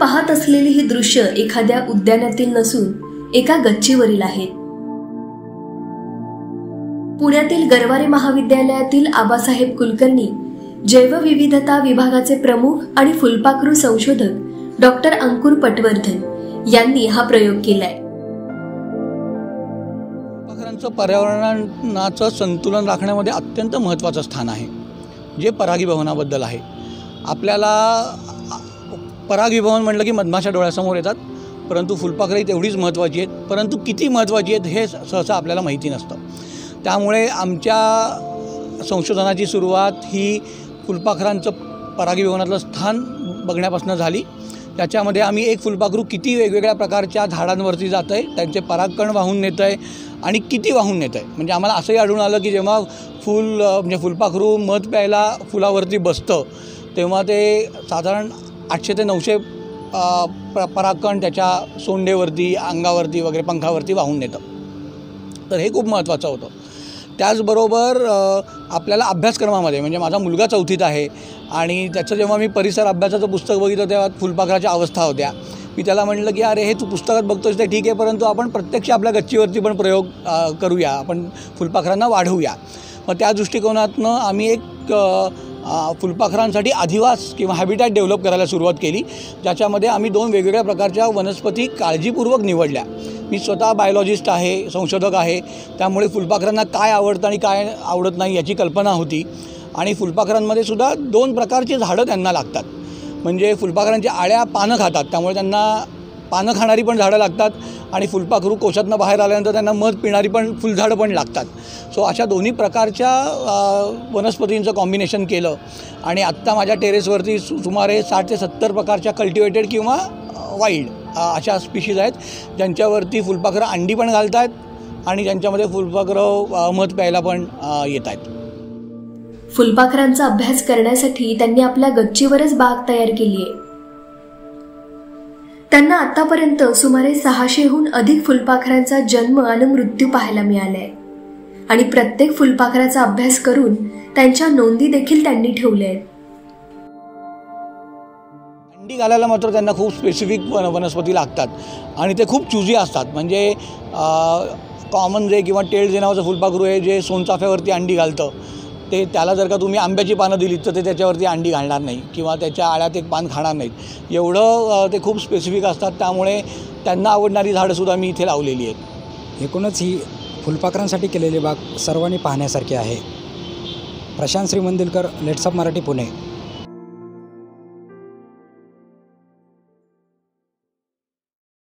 पाहत असलेली ही दृश्य एखाद्या उद्यानातील नसून एका गच्चीवरील आहेत. पुण्यातील गरवारे महाविद्यालयातील आबासाहेब कुलकर्णी, जैवविविधता विभागाचे प्रमुख आणि फुलपाखरू संशोधक डॉक्टर अंकुर पटवर्धन यांनी हा प्रयोग केलाय. फुलपाखरांचं पर्यावरणाचं संतुलन राखण्यामध्ये अत्यंत महत्त्वाचं स्थान आहे, जे परागीभवनाबद्दल आहे. आपल्याला परागीभवन म्हटलं की मधमाशा डोळ्यासमोर येतात, परंतु फुलपाखरंही तेवढीच महत्त्वाची आहेत, परंतु किती महत्त्वाची आहेत हे सहसा आपल्याला माहिती नसतं. त्यामुळे आमच्या संशोधनाची सुरुवात ही फुलपाखरांचं परागीभवनातलं स्थान बघण्यापासून झाली. त्याच्यामध्ये आम्ही एक फुलपाखरू किती वेगवेगळ्या प्रकारच्या झाडांवरती जातं आहे, त्यांचे परागकण वाहून नेतं आहे आणि किती वाहून नेतं आहे. म्हणजे आम्हाला असंही आढळून आलं की जेव्हा म्हणजे फुलपाखरू मध प्यायला फुलावरती बसतं तेव्हा ते साधारण 800 ते 900 परागकण त्याच्या सोंडेवरती, अंगावरती वगैरे पंखावरती वाहून नेतं. तर हे खूप महत्त्वाचं होतं. त्याचबरोबर आपल्याला अभ्यासक्रमामध्ये, म्हणजे माझा मुलगा 4थीत आहे आणि त्याचं जेव्हा मी परिसर अभ्यासाचं पुस्तक बघितलं तेव्हा फुलपाखराच्या अवस्था होत्या. मी त्याला म्हटलं की अरे हे तू पुस्तकात बघतोस ते ठीक आहे, परंतु आपण प्रत्यक्ष आपल्या गच्चीवरती पण प्रयोग करूया, आपण फुलपाखरांना वाढवूया. मग त्या दृष्टिकोनातनं आम्ही एक फुलपाखरांसाठी अधिवास किंवा हॅबिटॅट डेव्हलप करायला सुरुवात केली, ज्याच्यामध्ये आम्ही 2 वेगवेगळ्या प्रकारच्या वनस्पती काळजीपूर्वक निवडल्या. मी स्वतः बायोलॉजिस्ट आहे, संशोधक आहे, त्यामुळे फुलपाखरांना काय आवडतं आणि काय आवडत नाही याची कल्पना होती. आणि फुलपाखरांमध्ये सुद्धा 2 प्रकारची झाडं त्यांना लागतात. म्हणजे फुलपाखरांच्या आळ्या पानं खातात, त्यामुळे त्यांना पानं खाणारी पण झाडं लागतात आणि फुलपाखरू कोशातनं बाहेर आल्यानंतर त्यांना मध पिणारी पण फुलझाडं पण लागतात. सो अशा दोन्ही प्रकारच्या वनस्पतींचं कॉम्बिनेशन केलं आणि आत्ता माझ्या टेरेसवरती सुमारे 60 ते 70 प्रकारच्या कल्टिवेटेड किंवा वाईल्ड अशा स्पीशीज आहेत, ज्यांच्यावरती फुलपाखरं अंडी पण घालत आहेत आणि ज्यांच्यामध्ये फुलपाखरं मध प्यायला पण येत आहेत. फुलपाखरांचा अभ्यास करण्यासाठी त्यांनी आपल्या गच्चीवरच बाग तयार केली आहे. त्यांना आतापर्यंत सुमारे 600हून अधिक फुलपाखरांचा जन्म आणि मृत्यू पाहायला मिळालाय आणि प्रत्येक फुलपाखराचा अभ्यास करून त्यांच्या नोंदी देखील त्यांनी ठेवल्या आहेत. अंडी घालायला मात्र त्यांना खूप स्पेसिफिक वनस्पती लागतात आणि ते खूप चुजी असतात. म्हणजे कॉमन रे किंवा टेल्ड जे नावाचं फुलपाखरू आहे, जे सोनचाफ्यावरती अंडी घालतं, त्याला जर का तुम्ही आंब्याची पानं दिलीत तर ते त्याच्यावरती अंडी घालणार नाही किंवा त्याच्या आळ्यात एक पान खाणार नाहीत. एवढं ते खूप स्पेसिफिक असतात, त्यामुळे त्यांना आवडणारी झाडंसुद्धा मी इथे लावलेली आहेत. एकूणच ही फुलपाखरांसाठी केलेली बाग सर्वांनी पाहण्यासारखी आहे. प्रशांत श्रीमंदिलकर, लेट्सअप मराठी, पुणे.